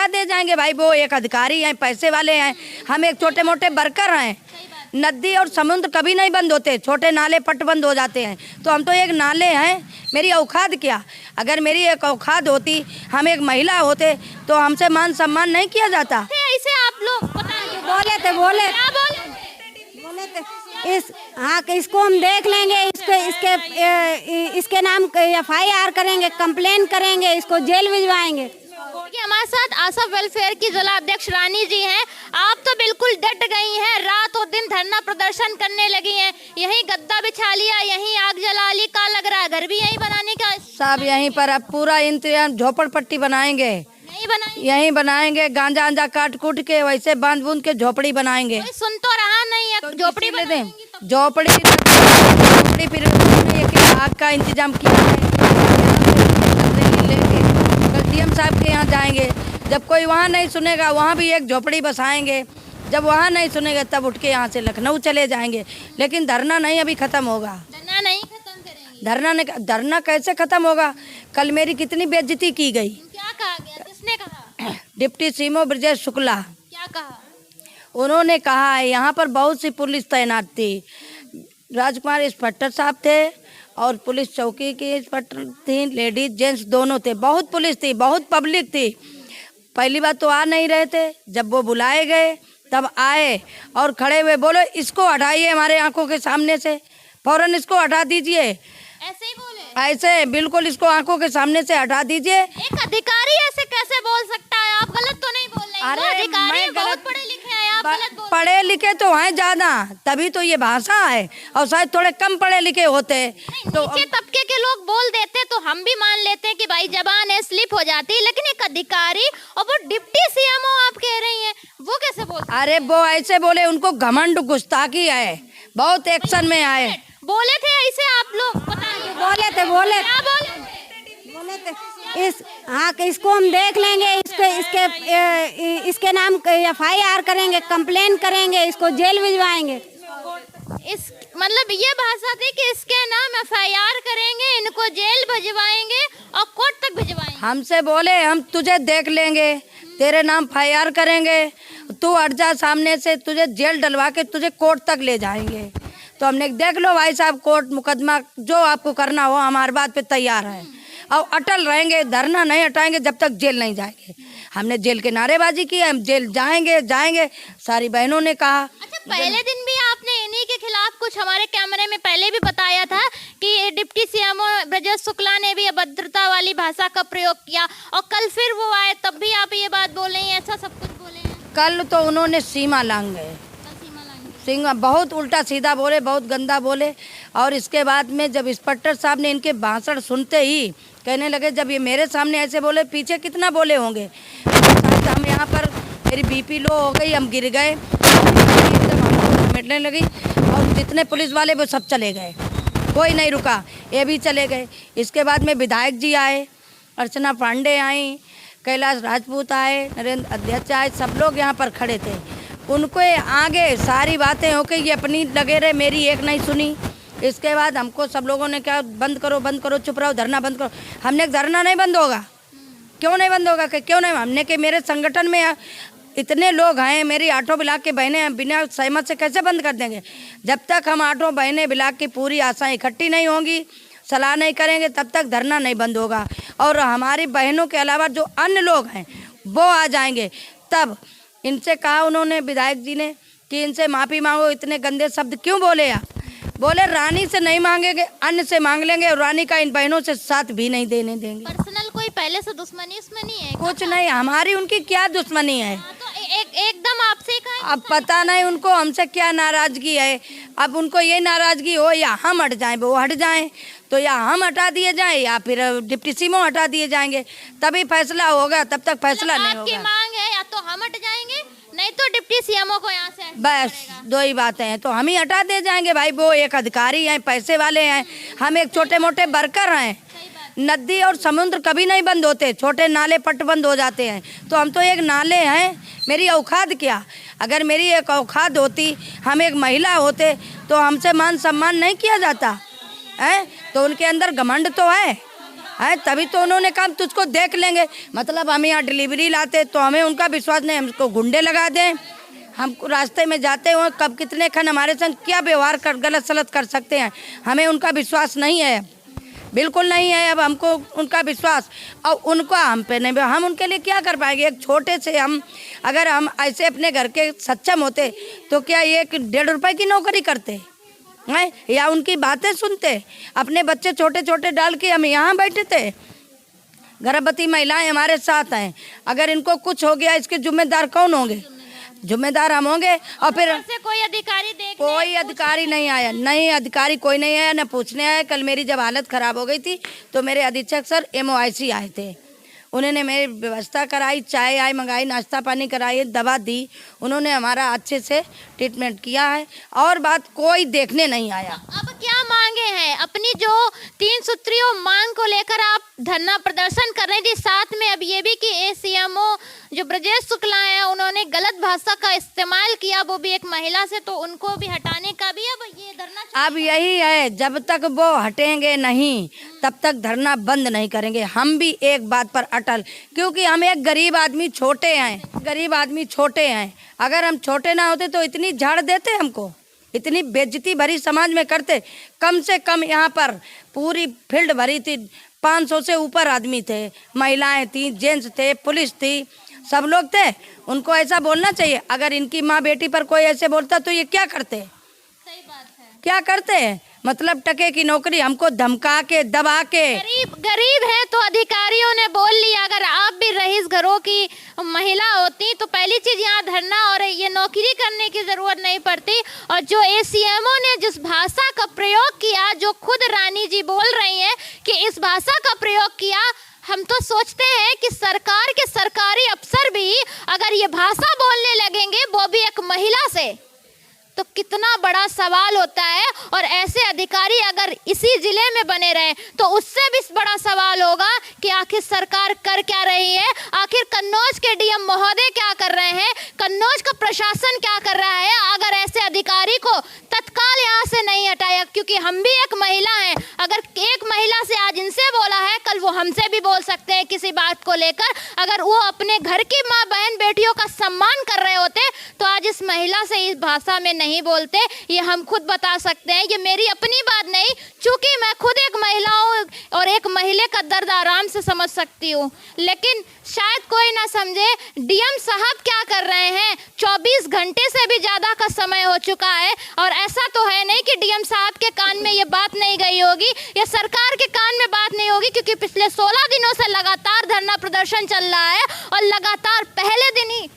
दे जाएंगे भाई। वो एक अधिकारी हैं, पैसे वाले हैं, हम एक छोटे मोटे वर्कर हैं। नदी और समुद्र कभी नहीं बंद होते, छोटे नाले पट बंद हो जाते हैं। तो हम तो एक नाले हैं, मेरी औकात क्या? अगर मेरी एक औकात होती, हम एक महिला होते, तो हमसे मान सम्मान नहीं किया जाता। ऐसे आप लोग बोले थे हाँ, इसको हम देख लेंगे, इसके नाम FIR करेंगे, कंप्लेन करेंगे, इसको जेल भिजवाएंगे। हमारे साथ आशा वेलफेयर की जिला अध्यक्ष रानी जी हैं। आप तो बिल्कुल डट गई हैं, रात और दिन धरना प्रदर्शन करने लगी हैं। यहीं गद्दा बिछा लिया, यहीं आग जला ली, का लग रहा है घर भी यहीं बनाने का? सब यहीं पर, अब पूरा इंतजाम, झोपड़पट्टी बनाएंगे, यहीं बनाएंगे, गांजा आंजा काट कूट के वैसे बांध बूंद के झोपड़ी बनाएंगे। सुन तो रहा नहीं है, झोपड़ी ले दें, झोपड़ी फिर आग का इंतजाम किया है। डीएम साहब के यहाँ जाएंगे, जब कोई वहाँ नहीं सुनेगा वहाँ भी एक झोपड़ी बसाएंगे, जब वहाँ नहीं सुनेगा तब उठ के यहाँ से लखनऊ चले जाएंगे। लेकिन धरना नहीं अभी खत्म होगा, धरना नहीं खत्म करेंगे। धरना कैसे खत्म होगा? कल मेरी कितनी बेइज्जती की गई। क्या कहा गया, किसने कहा? डिप्टी सीएमओ ब्रजेश शुक्ला, क्या कहा? उन्होंने कहा है यहाँ पर बहुत सी पुलिस तैनात थी, राजकुमार इंस्पेक्टर साहब थे और पुलिस चौकी की इंस्पेक्टर थी, लेडीज जेंट्स दोनों थे, बहुत पुलिस थी, बहुत पब्लिक थी। पहली बात तो आ नहीं रहे थे, जब वो बुलाए गए तब आए और खड़े हुए बोले इसको हटाइए हमारे आंखों के सामने से, फौरन इसको हटा दीजिए। ऐसे ही बोले? ऐसे बिल्कुल, इसको आंखों के सामने से हटा दीजिए। एक अधिकारी ऐसे कैसे बोल सकता है? आप गलत तो नहीं बोल रहे हैं? अरे अधिकारी बहुत पढ़े लिखे हैं, आप गलत बोल रहे हैं। पढ़े लिखे तो हैं ज्यादा, तभी तो ये भाषा है, और शायद थोड़े कम पढ़े लिखे होते तो नीचे तबके के लोग बोल देते तो हम भी मान लेते हैं कि भाई जबान है, स्लिप हो जाती है, लेकिन एक अधिकारी और वो डिप्टी सीएमओ आप कह रही हैं, वो कैसे बोल? अरे वो ऐसे बोले, उनको घमंड गुस्ताखी है, बहुत एक्शन में आए। बोले थे ऐसे आप लोग? बोले थे हाँ, इसको हम देख लेंगे, इसके नाम FIR करेंगे, कंप्लेन करेंगे, इसको जेल भिजवाएंगे। इस मतलब ये भाषा थी कि इसके नाम FIR करेंगे, इनको जेल भिजवाएंगे और कोर्ट तक भिजवाएंगे। हमसे बोले हम तुझे देख लेंगे, तेरे नाम FIR करेंगे, तू हट जा सामने से, तुझे जेल डलवा के तुझे कोर्ट तक ले जाएंगे। तो हमने देख लो भाई साहब, कोर्ट मुकदमा जो आपको करना हो, हमारी बात पे तैयार है और अटल रहेंगे, धरना नहीं हटाएंगे जब तक जेल नहीं जाएंगे। हमने जेल के नारेबाजी की, हम जेल जाएंगे, सारी बहनों ने कहा। अच्छा, पहले दिन भी आपने इन्हीं के खिलाफ कुछ हमारे कैमरे में पहले भी बताया था कि डिप्टी सीएमओ ब्रजेश शुक्ला ने भी अभद्रता वाली भाषा का प्रयोग किया, और कल फिर वो आए तब भी आप ये बात बोल रही हैं, ऐसा सब कुछ बोले हैं? कल तो उन्होंने सीमा लांग गए, सिंह बहुत उल्टा सीधा बोले, बहुत गंदा बोले। और इसके बाद में जब इंस्पेक्टर साहब ने इनके भाषण सुनते ही कहने लगे, जब ये मेरे सामने ऐसे बोले, पीछे कितना बोले होंगे। हम यहाँ पर, मेरी BP लो हो गई, हम गिर गए, एकदम मिटने लगी, और जितने पुलिस वाले वो सब चले गए, कोई नहीं रुका, ये भी चले गए। इसके बाद में विधायक जी आए, अर्चना पांडे आई, कैलाश राजपूत आए, नरेंद्र अध्यक्ष आए, सब लोग यहाँ पर खड़े थे। उनको आगे सारी बातें हो के ये अपनी लगे रहे, मेरी एक नहीं सुनी। इसके बाद हमको सब लोगों ने क्या, बंद करो, चुप रहो, धरना बंद करो। हमने धरना नहीं बंद होगा, क्यों नहीं बंद होगा, क्यों नहीं? हमने कि मेरे संगठन में इतने लोग हैं, मेरी आठों ब्लाक के बहनें हैं, बिना सहमत से कैसे बंद कर देंगे? जब तक हम आठों बहनें ब्लाक की पूरी आशाएं इकट्ठी नहीं होंगी, सलाह नहीं करेंगे, तब तक धरना नहीं बंद होगा। और हमारी बहनों के अलावा जो अन्य लोग हैं वो आ जाएंगे। तब इनसे कहा उन्होंने, विधायक जी ने, कि इनसे माफ़ी मांगो, इतने गंदे शब्द क्यों बोले आप? बोले रानी से नहीं मांगेंगे, अन्य से मांग लेंगे, और रानी का इन बहनों से साथ भी नहीं देने देंगे। पर्सनल कोई पहले से दुश्मनी है? कुछ नहीं, हमारी उनकी क्या दुश्मनी है? तो एकदम आपसे कहा, अब पता नहीं उनको हमसे क्या नाराजगी है। अब उनको ये नाराजगी हो या हम हट जाएं, वो हट जाएं, तो या हम हटा दिए जाएं या फिर डिप्टी सीएमओ हटा दिए जाएंगे, तभी फैसला होगा। तब तक फैसला नहीं होगा। आपकी मांग है या तो हम हट जाएंगे, नहीं तो डिप्टी सीएमओ को यहाँ से, बस दो ही बातें हैं, तो हम ही हटा दे जाएंगे भाई। वो एक अधिकारी हैं, पैसे वाले हैं, हम एक छोटे मोटे वर्कर हैं। नदी और समुद्र कभी नहीं बंद होते, छोटे नाले पट बंद हो जाते हैं। तो हम तो एक नाले हैं, मेरी औकात क्या? अगर मेरी एक औकात होती, हम एक महिला होते, तो हमसे मान सम्मान नहीं किया जाता है। तो उनके अंदर घमंड तो है, है, तभी तो उन्होंने कहा तुझको देख लेंगे। मतलब हम यहाँ डिलीवरी लाते तो हमें उनका विश्वास नहीं, हमको गुंडे लगा दें। हम रास्ते में जाते हुए कब कितने खन हमारे संग क्या व्यवहार कर गलत सलत कर सकते हैं, हमें उनका विश्वास नहीं है, बिल्कुल नहीं है अब हमको उनका विश्वास। और उनका हम पे नहीं, हम उनके लिए क्या कर पाएंगे। एक छोटे से हम अगर हम ऐसे अपने घर के सक्षम होते तो क्या ये 1.5 रुपए की नौकरी करते हैं या उनकी बातें सुनते। अपने बच्चे छोटे छोटे डाल के हम यहाँ बैठे थे। गर्भवती महिलाएं हमारे साथ हैं, अगर इनको कुछ हो गया इसके जिम्मेदार कौन होंगे? जिम्मेदार हम होंगे। और फिर से कोई अधिकारी कोई अधिकारी नहीं आया, नहीं अधिकारी कोई नहीं आया, न पूछने आया। कल मेरी जब हालत खराब हो गई थी तो मेरे अधीक्षक सर MOIC आए थे, उन्होंने मेरी व्यवस्था कराई, चाय आय मंगाई, नाश्ता पानी कराई, दवा दी, उन्होंने हमारा अच्छे से ट्रीटमेंट किया है और बात कोई देखने नहीं आया। अब क्या मांगे हैं? अपनी जो 3 सूत्रीय मांग को लेकर आप धरना प्रदर्शन कर रहे थे, साथ में अब ये भी कि CMO जो ब्रजेश शुक्ला है उन्होंने गलत भाषा का इस्तेमाल किया, वो भी एक महिला से, तो उनको भी हटाने का भी अब ये धरना अब यही है, जब तक वो हटेंगे नहीं तब तक धरना बंद नहीं करेंगे। हम भी एक बात पर अटल, क्योंकि हम एक गरीब आदमी छोटे हैं, गरीब आदमी छोटे हैं। अगर हम छोटे ना होते तो इतनी झाड़ देते हमको, इतनी बेइज्जती भरी समाज में करते। कम से कम यहाँ पर पूरी फील्ड भरी थी, 500 से ऊपर आदमी थे, महिलाएं थी, जेंट्स थे, पुलिस थी, सब लोग थे। उनको ऐसा बोलना चाहिए। अगर इनकी माँ बेटी पर कोई ऐसे बोलता तो ये क्या करते? सही बात है। क्या करते? मतलब टके की नौकरी हमको धमका के दबा के। गरीब है तो अधिकारियों ने बोल लिया। अगर आप भी रईस घरों की महिला होती तो पहली चीज यहाँ धरना और ये नौकरी करने की जरूरत नहीं पड़ती। और जो CMO ने जिस भाषा का प्रयोग किया, जो खुद रानी जी बोल रही हैं कि इस भाषा का प्रयोग किया, हम तो सोचते हैं कि सरकार के सरकारी अफसर भी अगर ये भाषा बोलने लगेंगे, वो भी एक महिला से, तो कितना बड़ा सवाल होता है। और ऐसे अधिकारी अगर इसी जिले में बने रहे तो उससे भी बड़ा सवाल होगा कि आखिर सरकार कर क्या रही है, आखिर कन्नौज के DM महोदय क्या कर रहे हैं, कन्नौज का प्रशासन क्या कर रहा है, अगर ऐसे अधिकारी को तत्काल यहाँ से नहीं हटाया। क्योंकि हम भी एक महिला हैं, अगर एक महिला से आज इनसे बोला है, कल वो हमसे भी बोल सकते हैं किसी बात को लेकर। अगर वो अपने घर की माँ बहन बेटियों का सम्मान कर रहे होते तो आज इस महिला से इस भाषा में नहीं बोलते। ये हम खुद बता सकते हैं, ये मेरी अपनी बात नहीं, चूंकि मैं खुद एक महिला हूँ और एक महिला का दर्द आराम से समझ सकती हूँ। लेकिन शायद कोई ना समझे DM साहब क्या कर रहे हैं। 24 घंटे से भी ज़्यादा का समय हो चुका है और ऐसा तो है नहीं कि DM साहब के कान में ये बात नहीं गई होगी या सरकार के कान में बात नहीं होगी, क्योंकि पिछले 16 दिनों से लगातार धरना प्रदर्शन चल रहा है और लगातार पहले दिन ही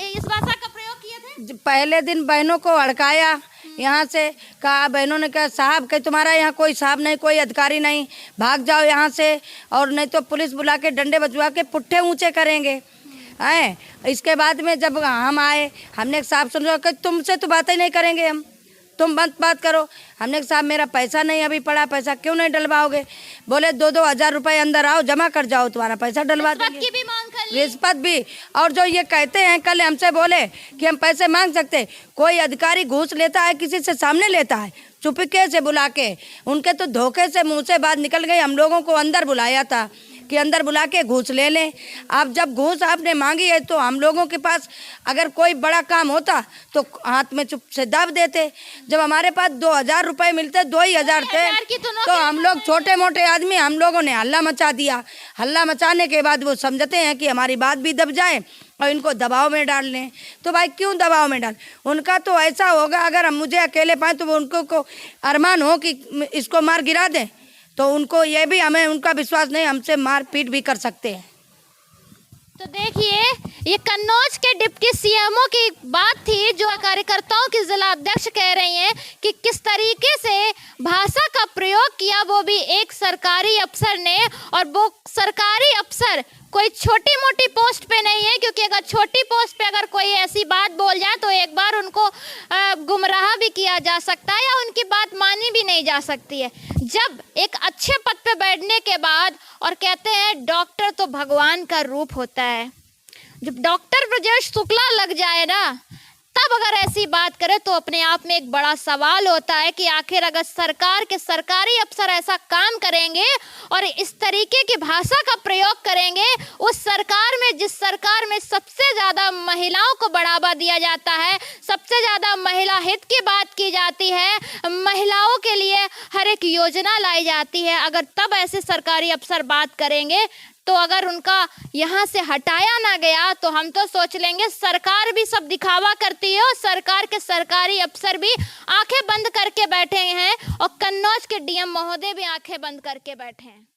इस भाषा का प्रयोग किए थे। पहले दिन बहनों को हड़काया, यहाँ से कहा, बहनों ने कहा साहब कि तुम्हारा यहाँ कोई साहब नहीं, कोई अधिकारी नहीं, भाग जाओ यहाँ से, और नहीं तो पुलिस बुला के डंडे बजवा के पुट्ठे ऊंचे करेंगे। हैं इसके बाद में जब हम आए, हमने साहब समझा कि तुमसे तो बातें नहीं करेंगे हम, तुम बात करो। हमने साहब मेरा पैसा नहीं अभी पड़ा, पैसा क्यों नहीं डलवाओगे? बोले 2-2 हज़ार रुपये अंदर आओ, जमा कर जाओ, तुम्हारा पैसा डलवा देंगे। की भी मांग कर ली। रिश्वत भी। और जो ये कहते हैं, कल हमसे बोले कि हम पैसे मांग सकते, कोई अधिकारी घूस लेता है किसी से सामने लेता है, चुपके से बुला के, उनके तो धोखे से मुंह से बात निकल गई। हम लोगों को अंदर बुलाया था कि अंदर बुला के घूस ले लें। अब जब घूस आपने मांगी है तो हम लोगों के पास अगर कोई बड़ा काम होता तो हाथ में चुप से दाब देते। जब हमारे पास 2,000 रुपये मिलते, 2,000 थे, तो हम लोग छोटे मोटे आदमी, हम लोगों ने हल्ला मचा दिया। हल्ला मचाने के बाद वो समझते हैं कि हमारी बात भी दब जाए और इनको दबाव में डाल लें। तो भाई क्यों दबाव में डाल? उनका तो ऐसा होगा, अगर हम मुझे अकेले पाएँ तो उनको को अरमान हो कि इसको मार गिरा दें, तो उनको ये भी, हमें उनका विश्वास नहीं, हमसे मार पीट भी कर सकते हैं। तो देखिए, ये कन्नौज के डिप्टी CMO की बात थी, जो कार्यकर्ताओं की जिला अध्यक्ष कह रही हैं कि किस तरीके से भाषा का प्रयोग किया, वो भी एक सरकारी अफसर ने। और वो सरकारी अफसर कोई छोटी मोटी पोस्ट पे नहीं है, क्योंकि अगर छोटी पोस्ट पे अगर कोई ऐसी बात बोल जाए तो एक बार उनको गुमराह भी किया जा सकता है या उनकी बात मानी भी नहीं जा सकती है। जब एक अच्छे पद पे बैठने के बाद, और कहते हैं डॉक्टर तो भगवान का रूप होता है, जब डॉक्टर ब्रजेश शुक्ला लग जाए ना, तब अगर ऐसी बात करें तो अपने आप में एक बड़ा सवाल होता है कि आखिर अगर सरकार के सरकारी अफसर ऐसा काम करेंगे और इस तरीके की भाषा का प्रयोग करेंगे, उस सरकार में जिस सरकार में सबसे ज़्यादा महिलाओं को बढ़ावा दिया जाता है, सबसे ज़्यादा महिला हित की बात की जाती है, महिलाओं के लिए हर एक योजना लाई जाती है, अगर तब ऐसे सरकारी अफसर बात करेंगे तो अगर उनका यहाँ से हटाया ना गया तो हम तो सोच लेंगे सरकार भी सब दिखावा करती है और सरकार के सरकारी अफसर भी आंखें बंद करके बैठे हैं और कन्नौज के डीएम महोदय भी आंखें बंद करके बैठे हैं।